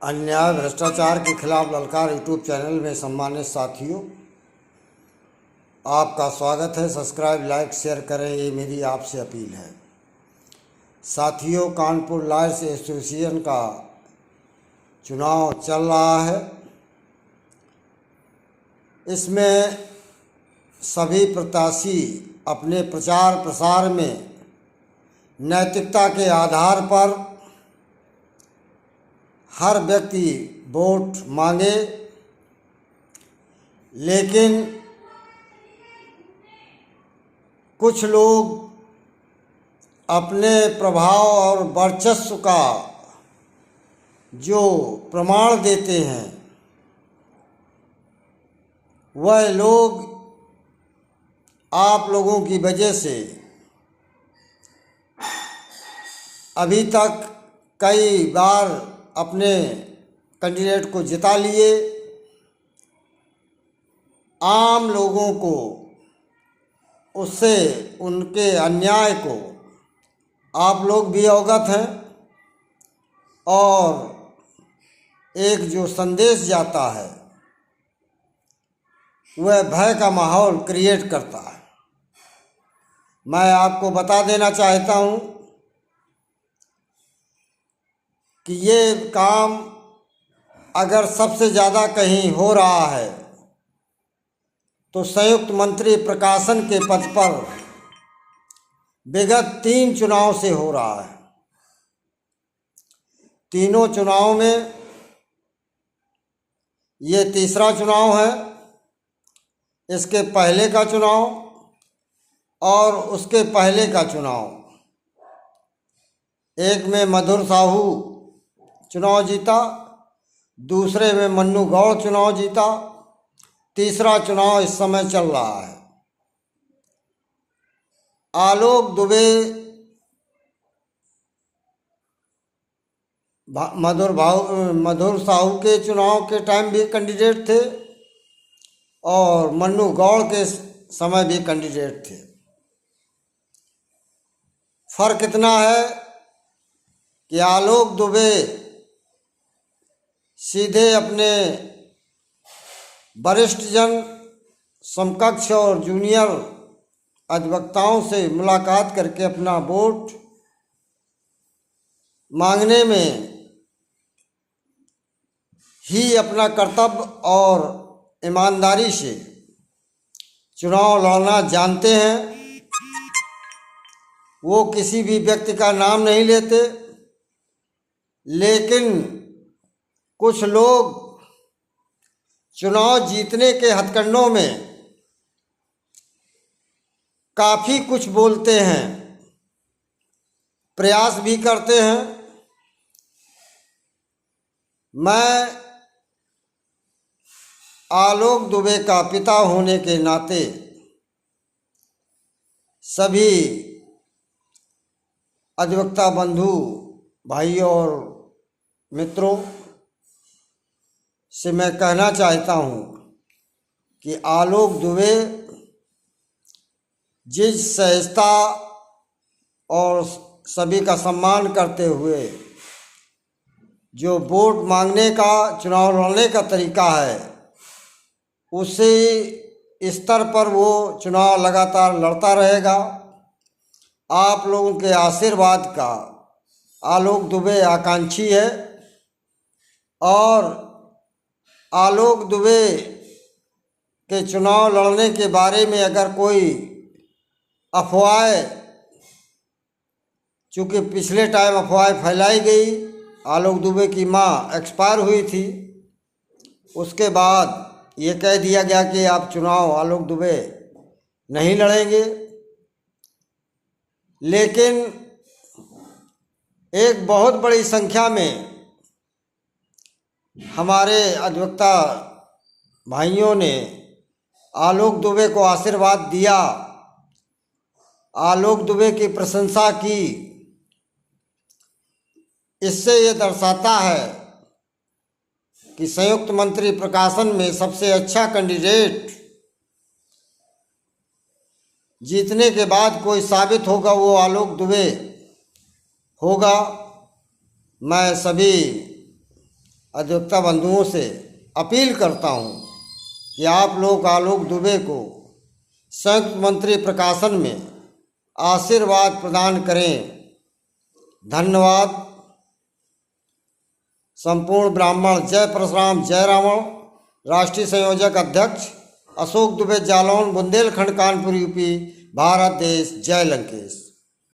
अन्याय भ्रष्टाचार के खिलाफ ललकार यूट्यूब चैनल में सम्मानित साथियों, आपका स्वागत है। सब्सक्राइब, लाइक, शेयर करें, ये मेरी आपसे अपील है। साथियों, कानपुर लॉयर्स एसोसिएशन का चुनाव चल रहा है। इसमें सभी प्रत्याशी अपने प्रचार प्रसार में नैतिकता के आधार पर हर व्यक्ति वोट मांगे, लेकिन कुछ लोग अपने प्रभाव और वर्चस्व का जो प्रमाण देते हैं, वह लोग आप लोगों की वजह से अभी तक कई बार अपने कैंडिडेट को जिता लिए। आम लोगों को उससे उनके अन्याय को आप लोग भी अवगत हैं, और एक जो संदेश जाता है वह भय का माहौल क्रिएट करता है। मैं आपको बता देना चाहता हूँ कि ये काम अगर सबसे ज़्यादा कहीं हो रहा है तो संयुक्त मंत्री प्रकाशन के पद पर विगत 3 चुनाव से हो रहा है। तीनों चुनाव में ये तीसरा चुनाव है। इसके पहले का चुनाव और उसके पहले का चुनाव, एक में मधुर साहू चुनाव जीता, दूसरे में मन्नू गौड़ चुनाव जीता, तीसरा चुनाव इस समय चल रहा है। आलोक दुबे मधुर साहू के चुनाव के टाइम भी कैंडिडेट थे और मन्नू गौड़ के समय भी कैंडिडेट थे। फर्क इतना है कि आलोक दुबे सीधे अपने वरिष्ठ जन, समकक्ष और जूनियर अधिवक्ताओं से मुलाकात करके अपना वोट मांगने में ही अपना कर्तव्य और ईमानदारी से चुनाव लड़ना जानते हैं। वो किसी भी व्यक्ति का नाम नहीं लेते, लेकिन कुछ लोग चुनाव जीतने के हथकंडों में काफ़ी कुछ बोलते हैं, प्रयास भी करते हैं। मैं आलोक दुबे का पिता होने के नाते सभी अधिवक्ता बंधु भाइयों और मित्रों से मैं कहना चाहता हूँ कि आलोक दुबे जिस सहजता और सभी का सम्मान करते हुए जो वोट मांगने का, चुनाव लड़ने का तरीका है, उसी स्तर पर वो चुनाव लगातार लड़ता रहेगा। आप लोगों के आशीर्वाद का आलोक दुबे आकांक्षी है, और आलोक दुबे के चुनाव लड़ने के बारे में अगर कोई अफवाहें, चूँकि पिछले टाइम अफवाहें फैलाई गई, आलोक दुबे की मां एक्सपायर हुई थी, उसके बाद ये कह दिया गया कि आप चुनाव आलोक दुबे नहीं लड़ेंगे। लेकिन एक बहुत बड़ी संख्या में हमारे अधिवक्ता भाइयों ने आलोक दुबे को आशीर्वाद दिया, आलोक दुबे की प्रशंसा की। इससे ये दर्शाता है कि संयुक्त मंत्री प्रकाशन में सबसे अच्छा कैंडिडेट जीतने के बाद कोई साबित होगा, वो आलोक दुबे होगा। मैं सभी अधिवक्ता बंधुओं से अपील करता हूँ कि आप लोग आलोक दुबे को संयुक्त मंत्री प्रकाशन में आशीर्वाद प्रदान करें। धन्यवाद। संपूर्ण ब्राह्मण। जय परशुराम जय रावण। राष्ट्रीय संयोजक अध्यक्ष अशोक दुबे, जालौन, बुंदेलखंड, कानपुर, यूपी, भारत देश। जय लंकेश।